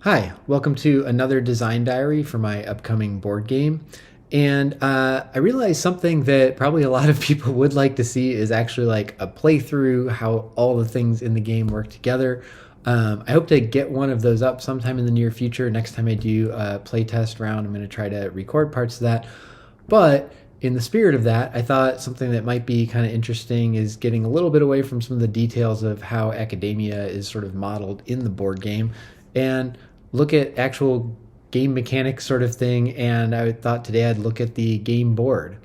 Hi, welcome to another design diary for my upcoming board game. And I realized something that probably a lot of people would like to see is actually like a playthrough, how all the things in the game work together. I hope to get one of those up sometime in the near future. Next time I do a playtest round, I'm going to try to record parts of that. But in the spirit of that, I thought something that might be kind of interesting is getting a little bit away from some of the details of how academia is sort of modeled in the board game and look at actual game mechanics sort of thing. And I thought today I'd look at the game board.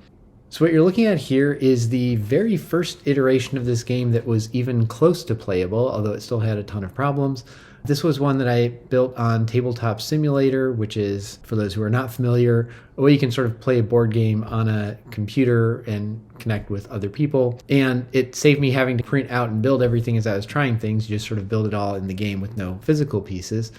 So what you're looking at here is the very first iteration of this game that was even close to playable, although it still had a ton of problems. This was one that I built on Tabletop Simulator, which is, for those who are not familiar, a way you can sort of play a board game on a computer and connect with other people. And it saved me having to print out and build everything as I was trying things. You just sort of build it all in the game with no physical pieces.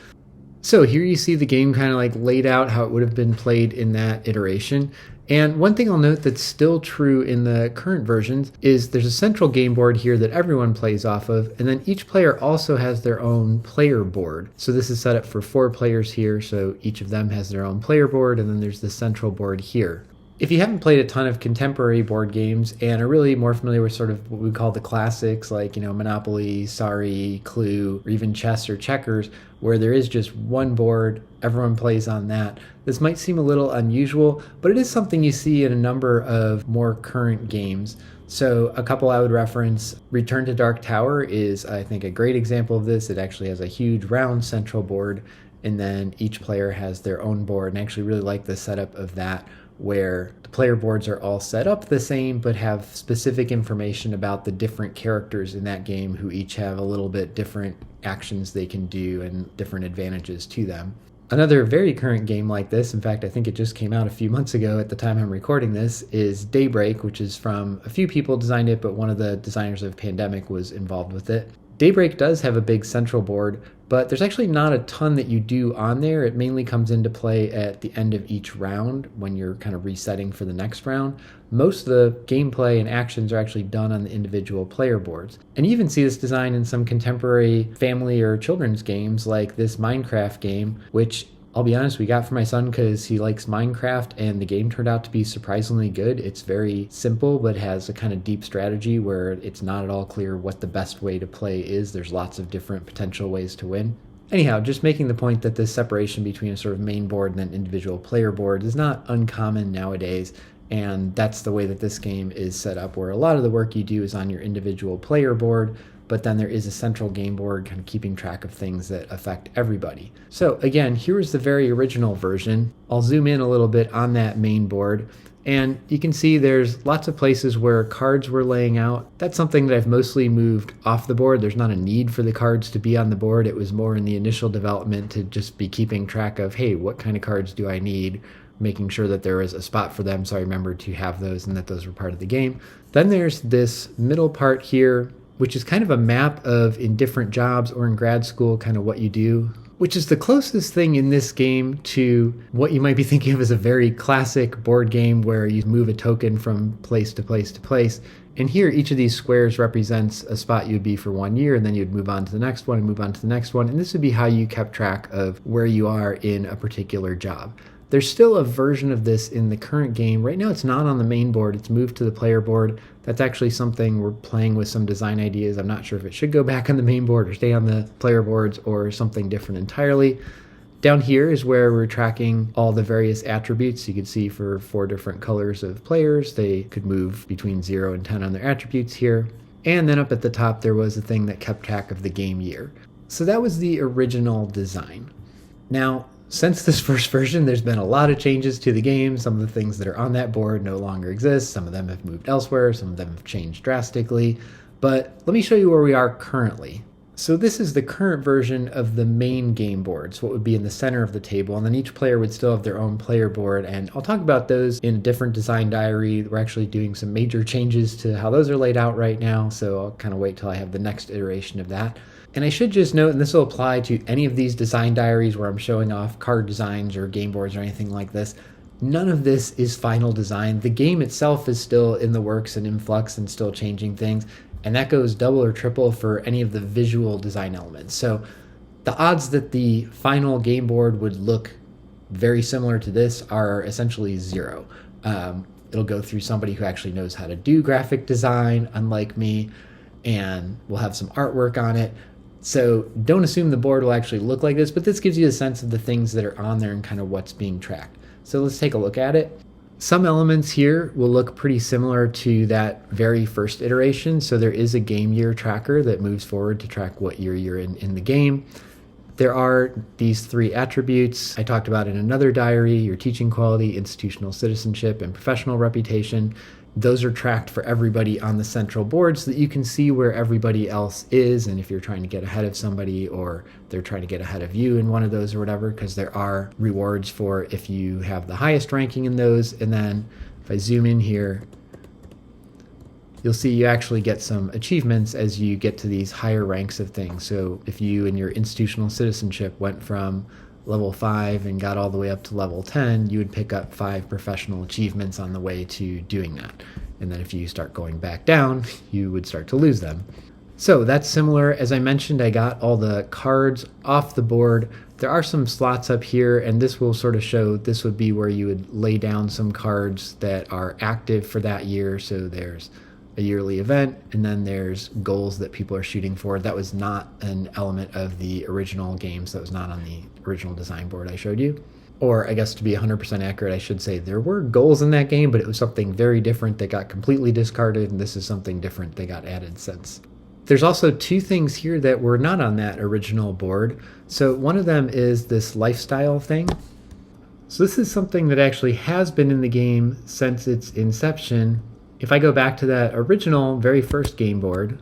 So here you see the game kind of like laid out how it would have been played in that iteration. And one thing I'll note that's still true in the current versions is there's a central game board here that everyone plays off of, and then each player also has their own player board. So this is set up for 4 players here, so each of them has their own player board, and then there's the central board here. If you haven't played a ton of contemporary board games and are really more familiar with sort of what we call the classics like, Monopoly, Sorry, Clue, or even chess or checkers, where there is just one board, everyone plays on that, this might seem a little unusual, but it is something you see in a number of more current games. So a couple I would reference, Return to Dark Tower is, I think, a great example of this. It actually has a huge round central board, and then each player has their own board, and I actually really like the setup of that, where the player boards are all set up the same but have specific information about the different characters in that game who each have a little bit different actions they can do and different advantages to them. Another very current game like this, in fact I think it just came out a few months ago at the time I'm recording this, is Daybreak, which is from a few people designed it, but one of the designers of Pandemic was involved with it. Daybreak does have a big central board, but there's actually not a ton that you do on there. It mainly comes into play at the end of each round when you're kind of resetting for the next round. Most of the gameplay and actions are actually done on the individual player boards. And you even see this design in some contemporary family or children's games like this Minecraft game, which I'll be honest, we got for my son because he likes Minecraft, and the game turned out to be surprisingly good. It's very simple, but has a kind of deep strategy where it's not at all clear what the best way to play is. There's lots of different potential ways to win. Anyhow, just making the point that this separation between a sort of main board and an individual player board is not uncommon nowadays, and that's the way that this game is set up, where a lot of the work you do is on your individual player board, but then there is a central game board kind of keeping track of things that affect everybody. So again, here is the very original version. I'll zoom in a little bit on that main board, and you can see there's lots of places where cards were laying out. That's something that I've mostly moved off the board. There's not a need for the cards to be on the board. It was more in the initial development to just be keeping track of, hey, what kind of cards do I need? Making sure that there was a spot for them so I remembered to have those and that those were part of the game. Then there's this middle part here, which is kind of a map of, in different jobs or in grad school, kind of what you do, which is the closest thing in this game to what you might be thinking of as a very classic board game where you move a token from place to place to place. And here, each of these squares represents a spot you'd be for 1 year, and then you'd move on to the next one and move on to the next one. And this would be how you kept track of where you are in a particular job. There's still a version of this in the current game. Right now it's not on the main board, it's moved to the player board. That's actually something we're playing with some design ideas. I'm not sure if it should go back on the main board or stay on the player boards or something different entirely. Down here is where we're tracking all the various attributes. You can see for 4 different colors of players, they could move between 0 and 10 on their attributes here. And then up at the top, there was a thing that kept track of the game year. So that was the original design. Now, since this first version, there's been a lot of changes to the game. Some of the things that are on that board no longer exist. Some of them have moved elsewhere. Some of them have changed drastically. But let me show you where we are currently. So this is the current version of the main game board, so what would be in the center of the table, and then each player would still have their own player board, and I'll talk about those in a different design diary. We're actually doing some major changes to how those are laid out right now, so I'll kind of wait till I have the next iteration of that. And I should just note, and this will apply to any of these design diaries where I'm showing off card designs or game boards or anything like this, none of this is final design. The game itself is still in the works and in flux and still changing things, and that goes double or triple for any of the visual design elements. So The odds that the final game board would look very similar to this are essentially zero. It'll go through somebody who actually knows how to do graphic design, unlike me, and we'll have some artwork on it. So don't assume the board will actually look like this, but this gives you a sense of the things that are on there and kind of what's being tracked. So let's take a look at it. Some elements here will look pretty similar to that very first iteration. So there is a game year tracker that moves forward to track what year you're in the game. There are these three attributes I talked about in another diary: your teaching quality, institutional citizenship, and professional reputation. Those are tracked for everybody on the central board so that you can see where everybody else is, and if you're trying to get ahead of somebody or they're trying to get ahead of you in one of those or whatever, because there are rewards for if you have the highest ranking in those. And then if I zoom in here, you'll see you actually get some achievements as you get to these higher ranks of things. So if you in your institutional citizenship went from level 5 and got all the way up to level 10, you would pick up 5 professional achievements on the way to doing that. And then if you start going back down, you would start to lose them. So that's similar. As I mentioned, I got all the cards off the board. There are some slots up here, and this will sort of show, this would be where you would lay down some cards that are active for that year. So there's a yearly event, and then there's goals that people are shooting for. That was not an element of the original games. That was not on the original design board I showed you. Or I guess to be 100% accurate, I should say there were goals in that game, but it was something very different that got completely discarded, and this is something different that got added since. There's also two things here that were not on that original board. So one of them is this lifestyle thing. So this is something that actually has been in the game since its inception. If I go back to that original, very first game board,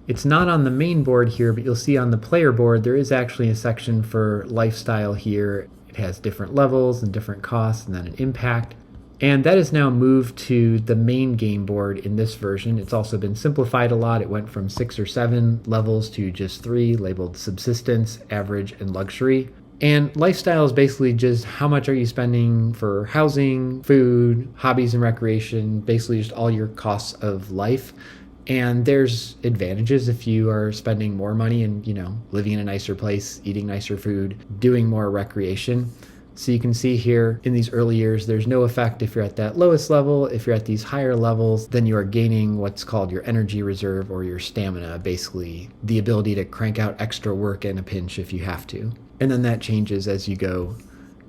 it's not on the main board here, but you'll see on the player board, there is actually a section for lifestyle here. It has different levels and different costs and then an impact. And that is now moved to the main game board in this version. It's also been simplified a lot. It went from 6 or 7 levels to just 3, labeled subsistence, average, and luxury. And lifestyle is basically just how much are you spending for housing, food, hobbies and recreation, basically just all your costs of life. And there's advantages if you are spending more money and, living in a nicer place, eating nicer food, doing more recreation. So you can see here in these early years, there's no effect if you're at that lowest level. If you're at these higher levels, then you are gaining what's called your energy reserve or your stamina, basically the ability to crank out extra work in a pinch if you have to. And then that changes as you go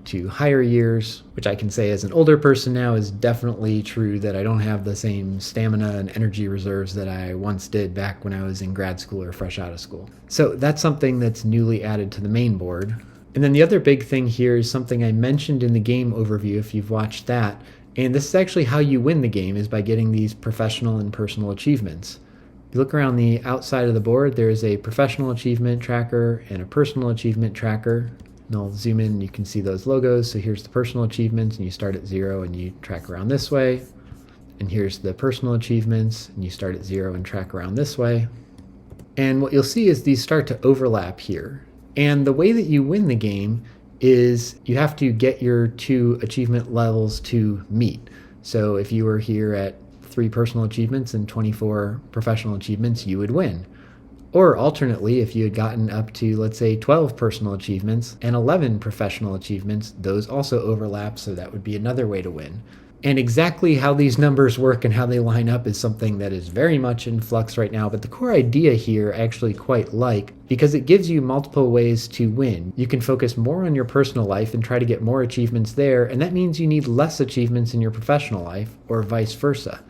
to higher years, which I can say as an older person now is definitely true that I don't have the same stamina and energy reserves that I once did back when I was in grad school or fresh out of school. So that's something that's newly added to the main board. And then the other big thing here is something I mentioned in the game overview if you've watched that. And this is actually how you win the game, is by getting these professional and personal achievements. You look around the outside of the board, there is a professional achievement tracker and a personal achievement tracker. And I'll zoom in and you can see those logos. So here's the personal achievements and you start at 0 and you track around this way. And here's the personal achievements and you start at 0 and track around this way. And what you'll see is these start to overlap here. And the way that you win the game is you have to get your 2 achievement levels to meet. So if you were here at 3 personal achievements and 24 professional achievements, you would win. Or alternately, if you had gotten up to, let's say, 12 personal achievements and 11 professional achievements, those also overlap, so that would be another way to win. And exactly how these numbers work and how they line up is something that is very much in flux right now, but the core idea here I actually quite like, because it gives you multiple ways to win. You can focus more on your personal life and try to get more achievements there, and that means you need less achievements in your professional life, or vice versa.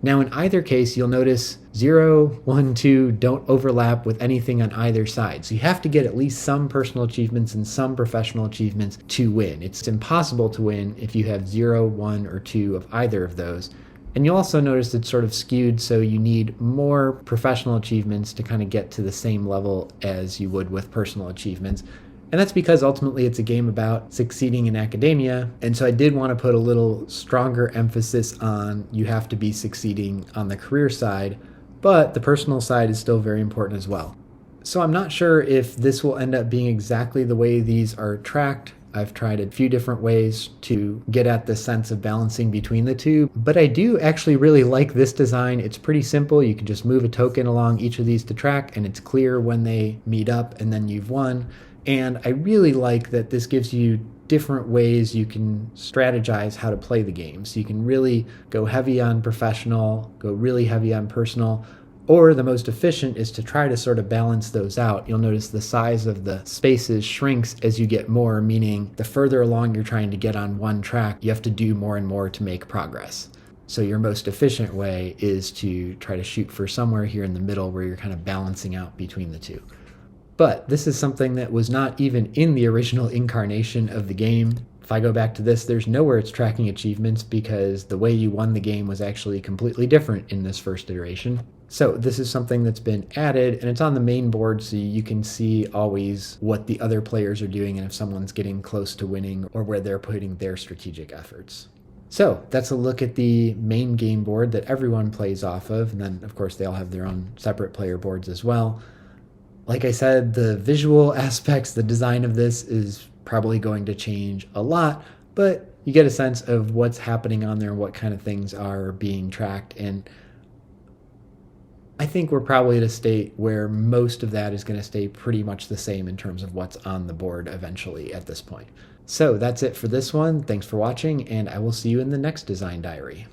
Now in either case, you'll notice 0, 1, 2 don't overlap with anything on either side. So you have to get at least some personal achievements and some professional achievements to win. It's impossible to win if you have 0, 1, or 2 of either of those. And you'll also notice it's sort of skewed, so you need more professional achievements to kind of get to the same level as you would with personal achievements. And that's because ultimately it's a game about succeeding in academia. And so I did want to put a little stronger emphasis on you have to be succeeding on the career side, but the personal side is still very important as well. So I'm not sure if this will end up being exactly the way these are tracked I've tried a few different ways to get at the sense of balancing between the two, but I do actually really like this design. It's pretty simple. You can just move a token along each of these to track, and it's clear when they meet up, and then you've won. And I really like that this gives you different ways you can strategize how to play the game. So you can really go heavy on professional, go really heavy on personal, or the most efficient is to try to sort of balance those out. You'll notice the size of the spaces shrinks as you get more, meaning the further along you're trying to get on one track, you have to do more and more to make progress. So your most efficient way is to try to shoot for somewhere here in the middle where you're kind of balancing out between the two. But this is something that was not even in the original incarnation of the game. If I go back to this, there's nowhere it's tracking achievements because the way you won the game was actually completely different in this first iteration. So this is something that's been added, and it's on the main board so you can see always what the other players are doing and if someone's getting close to winning or where they're putting their strategic efforts. So that's a look at the main game board that everyone plays off of, and then of course they all have their own separate player boards as well. Like I said, the visual aspects, the design of this is probably going to change a lot, but you get a sense of what's happening on there and what kind of things are being tracked. And I think we're probably at a state where most of that is going to stay pretty much the same in terms of what's on the board eventually at this point. So that's it for this one. Thanks for watching, and I will see you in the next design diary.